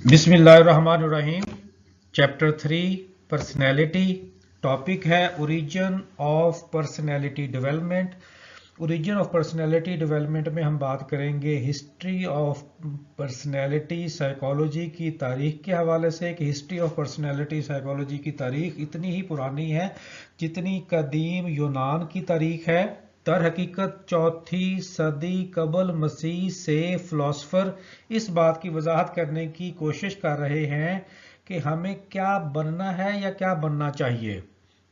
बिस्मिल्लाहिर्रहमानिर्रहीम। Chapter 3 personality. Topic है origin of personality development. Origin of personality development में हम बात करेंगे हिस्ट्री ऑफ पर्सनैलिटी साइकोलॉजी की तारीख के हवाले से कि हिस्ट्री ऑफ पर्सनैलिटी साइकोलॉजी की तारीख इतनी ही पुरानी है जितनी कदीम यूनान की तारीख है। दर हकीकत चौथी सदी कबल मसीह से फिलोसफर इस बात की वजाहत करने की कोशिश कर रहे हैं कि हमें क्या बनना है या क्या बनना चाहिए।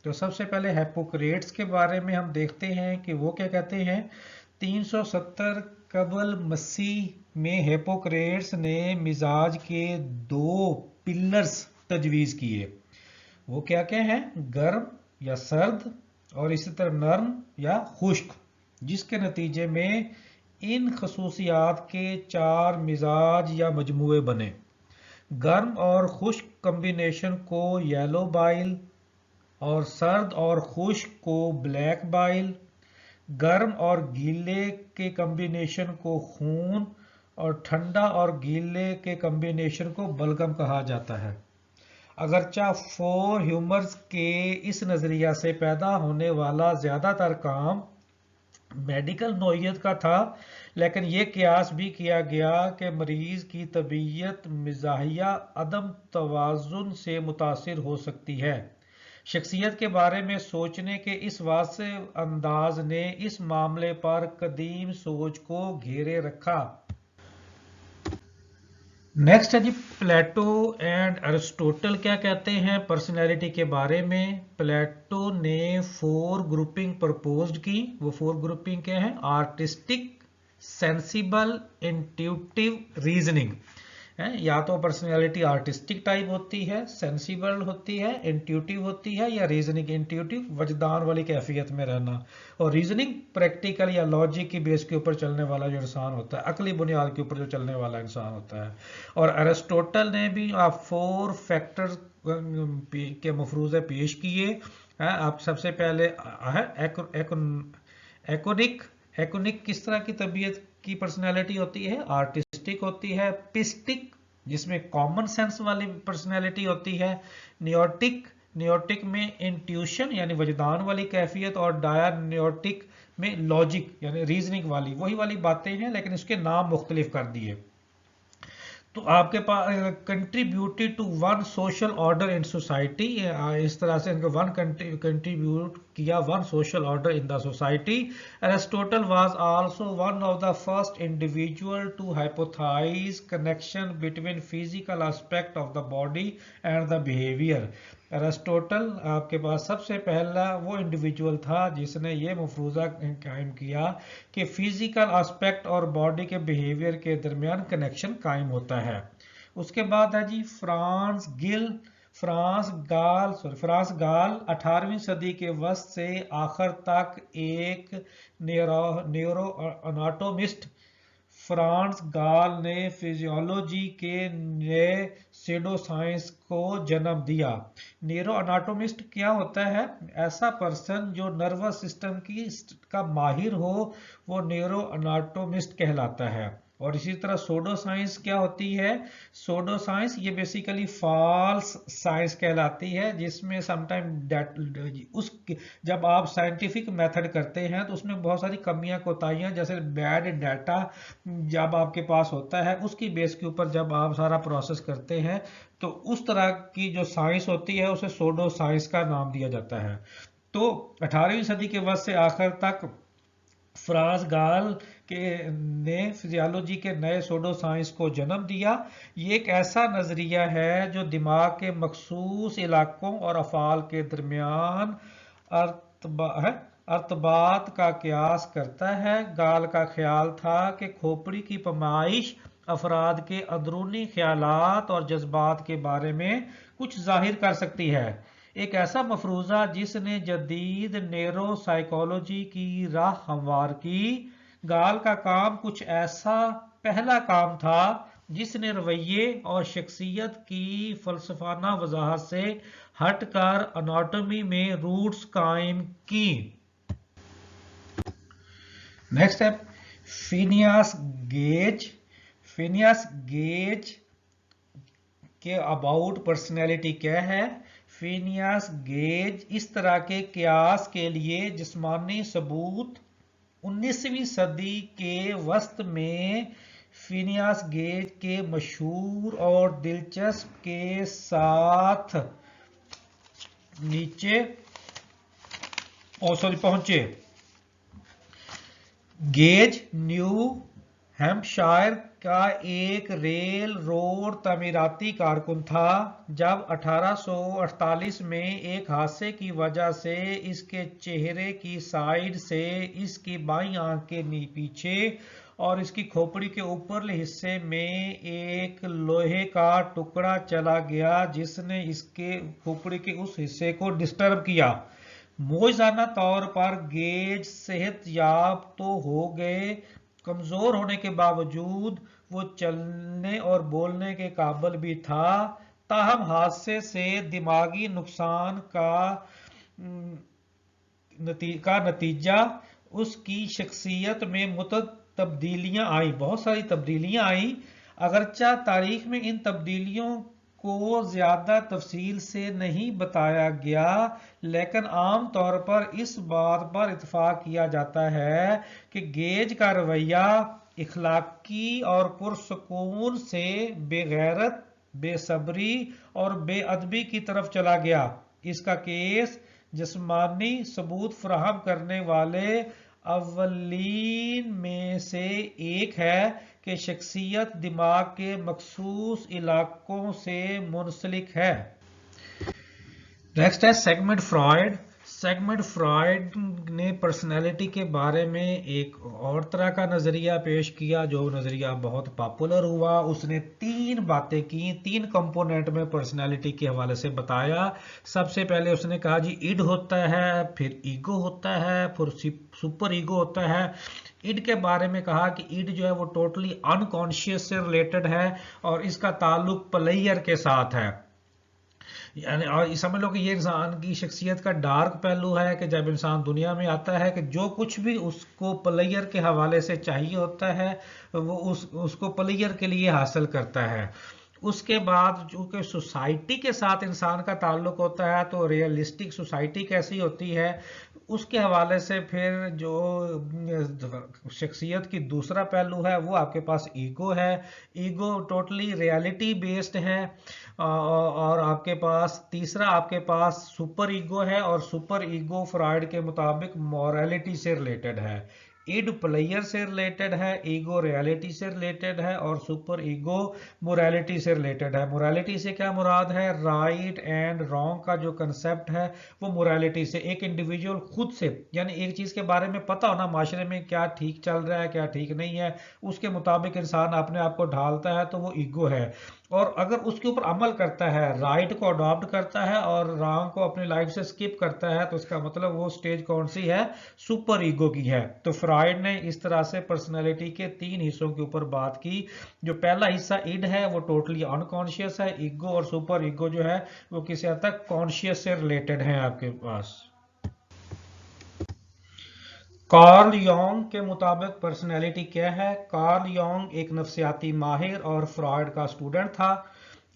तो सबसे पहले हिप्पोक्रेट्स के बारे में हम देखते हैं कि वो क्या कहते हैं। 370 कबल मसीह में हिप्पोक्रेट्स ने मिजाज के 2 पिलर्स तजवीज़ किए। वो क्या क्या हैं? गर्म या सर्द और इसी तरह नरम या खुश्क, जिसके नतीजे में इन खसूसियात के 4 मिजाज या मजमूए बने। गर्म और खुश्क कम्बिनेशन को येलो बाइल और सर्द और खुश्क को ब्लैक बाइल, गर्म और गीले के कम्बिनेशन को खून और ठंडा और गीले के कम्बिनेशन को बलगम कहा जाता है। अगरचा फोर ह्यूमर्स के इस नज़रिया से पैदा होने वाला ज़्यादातर काम मेडिकल नौइयत का था, लेकिन यह कियास भी किया गया कि मरीज की तबीयत मिजाहिया अदम तवाज़ुन से मुतासिर हो सकती है। शख्सियत के बारे में सोचने के इस वाज़े अंदाज ने इस मामले पर कदीम सोच को घेरे रखा। नेक्स्ट है जी प्लेटो एंड अरिस्टोटल क्या कहते हैं पर्सनैलिटी के बारे में। प्लेटो ने 4 ग्रुपिंग प्रपोज्ड की। वो 4 ग्रुपिंग क्या है? Artistic, sensible, intuitive, reasoning. या तो पर्सनैलिटी आर्टिस्टिक टाइप होती है, सेंसिबल होती है, इंट्यूटिव होती है, या रीजनिंग। इंट्यूटिव वजदान वाली कैफियत में रहना, और रीजनिंग प्रैक्टिकल या लॉजिक की बेस के ऊपर चलने वाला जो इंसान होता है, अकली बुनियाद के ऊपर जो चलने वाला इंसान होता है। और अरिस्टोटल ने भी आप 4 फैक्टर्स के मफरूज़े पेश किए। आप सबसे पहले है एकोनिक। एकोनिक किस तरह की तबीयत की पर्सनैलिटी होती है? आर्टिस्टिक होती है। पिस्टिक, जिसमें कॉमन सेंस वाली पर्सनैलिटी होती है। नियोटिक, नियोटिक में इंट्यूशन यानी वजदान वाली कैफियत, और डायनियोटिक में लॉजिक यानी रीजनिंग वाली, वही वाली बातें हैं लेकिन इसके नाम मुख्तलिफ कर दिए। तो आपके पास contributed to one social order in society, इस तरह से इनको वन कंट्रीब्यूट किया one social order in the society. Aristotle was also one of the first individual to hypothesize connection between physical aspect of the body and the behaviour. Aristotle आपके पास सबसे पहला वो इंडिविजुअल था जिसने ये मफरूज़ा कायम किया कि फिजिकल एस्पेक्ट और बॉडी के बिहेवियर के दरमियान कनेक्शन कायम होता है। उसके बाद है जी फ्रांस गाल 18वीं सदी के वस्त से आखिर तक एक न्यूरो एनाटोमिस्ट। फ्रांस गाल ने फिजियोलॉजी के नए सीडो साइंस को जन्म दिया। न्यूरो एनाटोमिस्ट क्या होता है? ऐसा पर्सन जो नर्वस सिस्टम का माहिर हो, वो न्यूरो एनाटोमिस्ट कहलाता है। और इसी तरह सोडो साइंस क्या होती है? सोडो साइंस ये बेसिकली फॉल्स साइंस कहलाती है, जिसमें समटाइम उस जब आप साइंटिफिक मेथड करते हैं तो उसमें बहुत सारी कमियां कोताहियां, जैसे बैड डाटा जब आपके पास होता है उसकी बेस के ऊपर जब आप सारा प्रोसेस करते हैं, तो उस तरह की जो साइंस होती है उसे सोडो साइंस का नाम दिया जाता है। तो 18वीं सदी के वक्त से आखिर तक फ्रांस गाल ने फिजियोलॉजी के नए सोडो साइंस को जन्म दिया। ये एक ऐसा नज़रिया है जो दिमाग के मखसूस इलाकों और अफ़ाल के दरमियान अर्तबात का कयास करता है। गाल का ख्याल था कि खोपड़ी की पैमाइश अफराद के अंदरूनी ख्यालात और जज्बात के बारे में कुछ जाहिर कर सकती है। एक ऐसा मफरूज़ा जिसने जदीद नेरो साइकोलॉजी की राह हमवार की। गाल का काम कुछ ऐसा पहला काम था जिसने रवैये और शख्सियत की फलसफाना वजाहत से हटकर एनाटॉमी में रूट्स कायम की। नेक्स्ट है फिनियास गेज। फिनियास गेज कि अबाउट पर्सनैलिटी क्या है। फिनियस गेज इस तरह के कयास के लिए जिस्मानी सबूत 19वीं सदी के वस्त में फिनियस गेज के मशहूर और दिलचस्प के साथ नीचे पहुंचे। गेज न्यू हैम्पशायर का एक रेल रोड तमीराती कारकुन था। जब 1848 में एक हादसे की वजह से इसके चेहरे की साइड से इसकी बाईं आंख के पीछे और इसकी खोपड़ी के ऊपरले हिस्से में एक लोहे का टुकड़ा चला गया जिसने इसके खोपड़ी के उस हिस्से को डिस्टर्ब किया। मौजूदा तौर पर गेज सेहतयाब तो हो गए, कमजोर होने के बावजूद वो चलने और बोलने के काबिल भी था। ताहम हादसे से दिमागी नुकसान का नतीजा उसकी शख्सियत में तब्दीलियां आई, बहुत सारी तब्दीलियां आई। अगरचा तारीख में इन तब्दीलियों को ज्यादा तफसील से नहीं बताया गया, लेकिन आम तौर पर इस बात पर इत्फाक किया जाता है कि गेज का रवैया इखलाकी और पुरसकून से बेगैरत, बेसब्री और बेअदबी की तरफ चला गया। इसका केस जिस्मानी सबूत फराहम करने वाले अव्वलीन में से एक है कि शख्सियत दिमाग के मखसूस इलाकों से मुंसलिक है। नेक्स्ट है सेगमेंट फ्रॉयड। सेगमेंट फ्रॉयड ने पर्सनैलिटी के बारे में एक और तरह का नज़रिया पेश किया, जो नज़रिया बहुत पॉपुलर हुआ। उसने 3 बातें की, 3 कंपोनेंट में पर्सनैलिटी के हवाले से बताया। सबसे पहले उसने कहा जी इड होता है, फिर ईगो होता है, फिर सुपर ईगो होता है। इड के बारे में कहा कि इड जो है वो टोटली अनकॉन्शियस से रिलेटेड है और इसका ताल्लुक प्लेयर के साथ है। यानी और समझ लो कि ये इंसान की शख्सियत का डार्क पहलू है कि जब इंसान दुनिया में आता है कि जो कुछ भी उसको प्लेयर के हवाले से चाहिए होता है वो उसको प्लेयर के लिए हासिल करता है। उसके बाद चूंकि सोसाइटी के साथ इंसान का ताल्लुक होता है तो रियलिस्टिक सोसाइटी कैसी होती है उसके हवाले से फिर जो शख्सियत की दूसरा पहलू है वो आपके पास ईगो है। ईगो टोटली रियलिटी बेस्ड है। और आपके पास तीसरा आपके पास सुपर ईगो है और सुपर ईगो फ्रॉयड के मुताबिक मॉरलिटी से रिलेटेड है। इड प्लेयर से रिलेटेड है, ईगो रियलिटी से रिलेटेड है और सुपर ईगो मोरालिटी से रिलेटेड है। मोरालिटी से क्या मुराद है, राइट एंड रॉन्ग का जो कंसेप्ट है वो मोरालिटी से, एक इंडिविजुअल खुद से यानी एक चीज के बारे में पता होना माशरे में क्या ठीक चल रहा है क्या ठीक नहीं है उसके मुताबिक इंसान अपने आप को ढालता है तो वो ईगो है। और अगर उसके ऊपर अमल करता है, राइट को अडॉप्ट करता है और रॉन्ग को अपनी लाइफ से स्किप करता है तो इसका मतलब वो स्टेज कौन सी है, सुपर ईगो की है। तो फ्रॉयड ने इस तरह से पर्सनैलिटी के 3 हिस्सों के ऊपर बात की। जो पहला हिस्सा इड है वो टोटली अनकॉन्शियस है, ईगो और सुपर ईगो जो है वो किसी हद तक कॉन्शियस से रिलेटेड है आपके पास। कार्ल योंग के मुताबिक पर्सनैलिटी क्या है। कार्ल योंग एक नफ्सियाती माहिर और फ्रॉयड का स्टूडेंट था।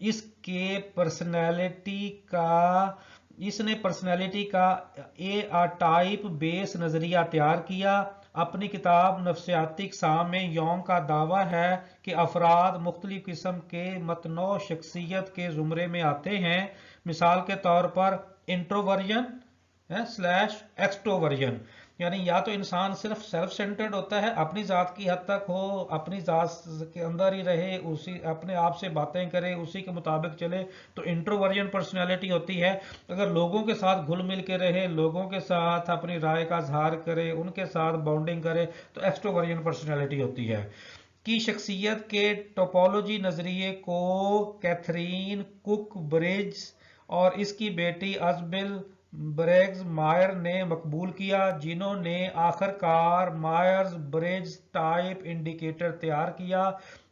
इसने पर्सनैलिटी का ए टाइप बेस नजरिया तैयार किया। अपनी किताब नफ्सियाती अक़साम में योंग का दावा है कि अफराद मुख्तलिफ किस्म के मतनौ शख्सियत के जुमरे में आते हैं। मिसाल के तौर पर इंट्रोवर्जन / एक्सट्रोवर्जन, यानी या तो इंसान सिर्फ सेल्फ सेंटर्ड होता है, अपनी जात की हद तक हो, अपनी जात के अंदर ही रहे, उसी अपने आप से बातें करे, उसी के मुताबिक चले, तो इंट्रोवर्जन पर्सनैलिटी होती है। अगर लोगों के साथ घुल मिल के रहे, लोगों के साथ अपनी राय का इजहार करे, उनके साथ बॉन्डिंग करे, तो एक्सट्रोवर्जन पर्सनैलिटी होती है। की शख्सियत के टोपोलॉजी नजरिए को कैथरीन कुक ब्रिज और इसकी बेटी अजबिल ब्रेग्स मायर ने मकबूल किया, जिन्होंने आखिरकार मायर्स ब्रिज टाइप इंडिकेटर तैयार किया।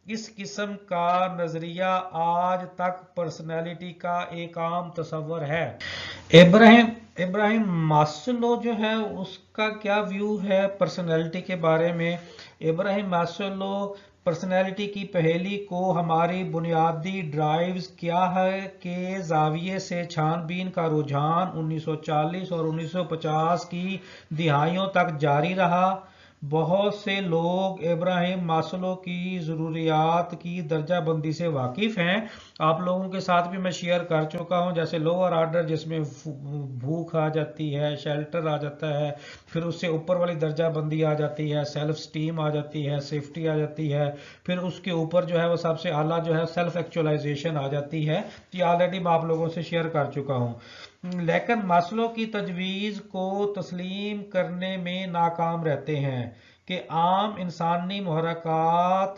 इस किस्म का नजरिया आज तक पर्सनैलिटी का एक आम तस्वर है। इब्राहिम मास्लो जो है उसका क्या व्यू है पर्सनैलिटी के बारे में। इब्राहिम मास्लो पर्सनैलिटी की पहेली को हमारी बुनियादी ड्राइव्स क्या है के जाविये से छानबीन का रुझान 1940 और 1950 की दिहाइयों तक जारी रहा। बहुत से लोग इब्राहिम मास्लो की ज़रूरियात की दर्जाबंदी से वाकिफ़ हैं। आप लोगों के साथ भी मैं शेयर कर चुका हूं, जैसे लोअर आर्डर जिसमें भूख आ जाती है, शेल्टर आ जाता है, फिर उससे ऊपर वाली दर्जाबंदी आ जाती है, सेल्फ स्टीम आ जाती है, सेफ्टी आ जाती है, फिर उसके ऊपर जो है वो सबसे आला जो है सेल्फ एक्चुअलाइजेशन आ जाती है। ये ऑलरेडी मैं आप लोगों से शेयर कर चुका हूँ। लेकिन मास्लो की तजवीज़ को तस्लीम करने में नाकाम रहते हैं कि आम इंसानी मुहर्रकात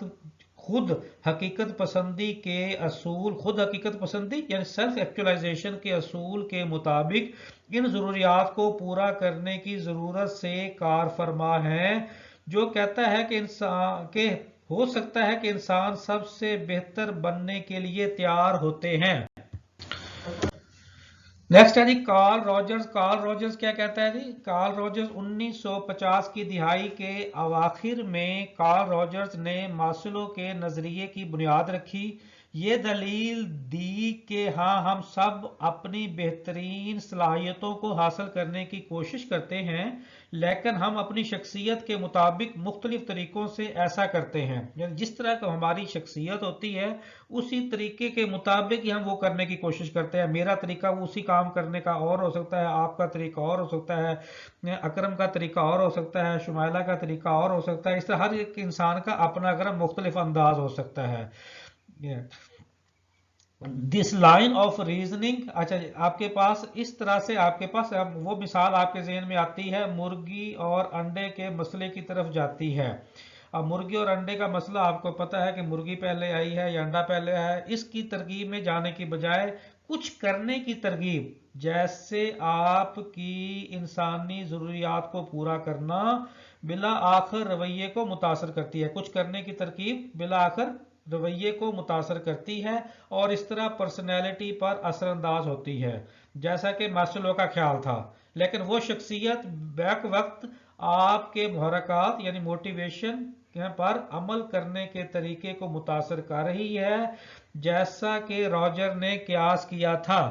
खुद हकीकत पसंदी के असूल, खुद हकीकत पसंदी यानी सेल्फ एक्चुअलाइजेशन के असूल के मुताबिक इन ज़रूरियात को पूरा करने की ज़रूरत से कार फरमा है, जो कहता है कि इंसान के हो सकता है कि इंसान सबसे बेहतर बनने के लिए तैयार होते हैं। नेक्स्ट है जी कार्ल रॉजर्स। कार्ल रॉजर्स क्या कहता है जी? कार्ल रॉजर्स 1950 की दिहाई के अवाखिर में कार्ल रॉजर्स ने मास्लो के नजरिए की बुनियाद रखी। ये दलील दी कि हाँ, हम सब अपनी बेहतरीन सलाहियतों को हासिल करने की कोशिश करते हैं, लेकिन हम अपनी शख्सियत के मुताबिक मुख्तलिफ तरीकों से ऐसा करते हैं। यानी जिस तरह का हमारी शख्सियत होती है उसी तरीके के मुताबिक ही हम वो करने की कोशिश करते हैं। मेरा तरीका वो उसी काम करने का और हो सकता है, आपका तरीका और हो सकता है, अकरम का तरीका और हो सकता है, शुमाइला का तरीका और हो सकता है। इस तरह हर एक इंसान का अपना अकरम मुख्तलिफ अंदाज हो सकता है। दिस लाइन ऑफ रीजनिंग, अच्छा आपके पास इस तरह से आपके पास वो मिसाल आपके जहन में आती है, मुर्गी और अंडे के मसले की तरफ जाती है। अब मुर्गी और अंडे का मसला आपको पता है कि मुर्गी पहले आई है या अंडा पहले है। इसकी तरकीब में जाने की बजाय कुछ करने की तरकीब, जैसे आपकी इंसानी ज़रूरियात को पूरा करना बिला आखिर रवैये को मुतासर करती है। कुछ करने की तरकीब बिला आखिर रवैये को मुतासर करती है और इस तरह पर्सनैलिटी पर असरअंदाज होती है, जैसा कि मास्लो का ख्याल था। लेकिन वो शख्सियत बैक वक्त आपके मुहर्रकात यानी मोटिवेशन पर अमल करने के तरीके को मुतासर कर रही है, जैसा कि रॉजर ने कियास किया था।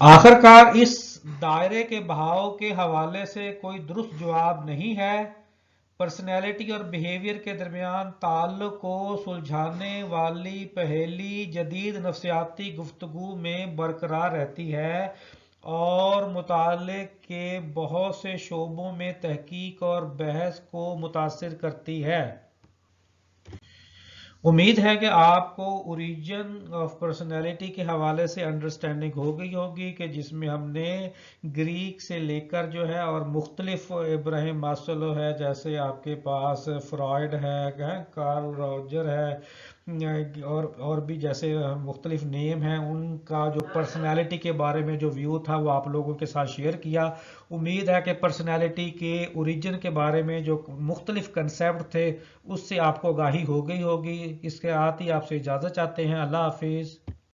आखिरकार इस दायरे के बहाव के हवाले से कोई दुरुस्त जवाब नहीं है। पर्सनैलिटी और बिहेवियर के दरमियान ताल्लुक को सुलझाने वाली पहेली जदीद नफ्सियाती गुफ्तगू में बरकरार रहती है और मुताले के बहुत से शोबों में तहकीक और बहस को मुतासिर करती है। उम्मीद है कि आपको ओरिजिन ऑफ पर्सनैलिटी के हवाले से अंडरस्टैंडिंग हो गई होगी कि जिसमें हमने ग्रीक से लेकर जो है और मुख्तलिफ इब्राहिम मास्लो है, जैसे आपके पास फ्रॉयड है, कार्ल रॉजर है और भी जैसे मुख्तलिफ नेम हैं, उनका जो पर्सनैलिटी के बारे में जो व्यू था वो आप लोगों के साथ शेयर किया। उम्मीद है कि पर्सनैलिटी के ओरिजिन के बारे में जो मुख्तलिफ कंसेप्ट थे उससे आपको आगाही हो गई होगी। इसके साथ ही आपसे इजाज़त चाहते हैं। अल्लाह हाफिज़।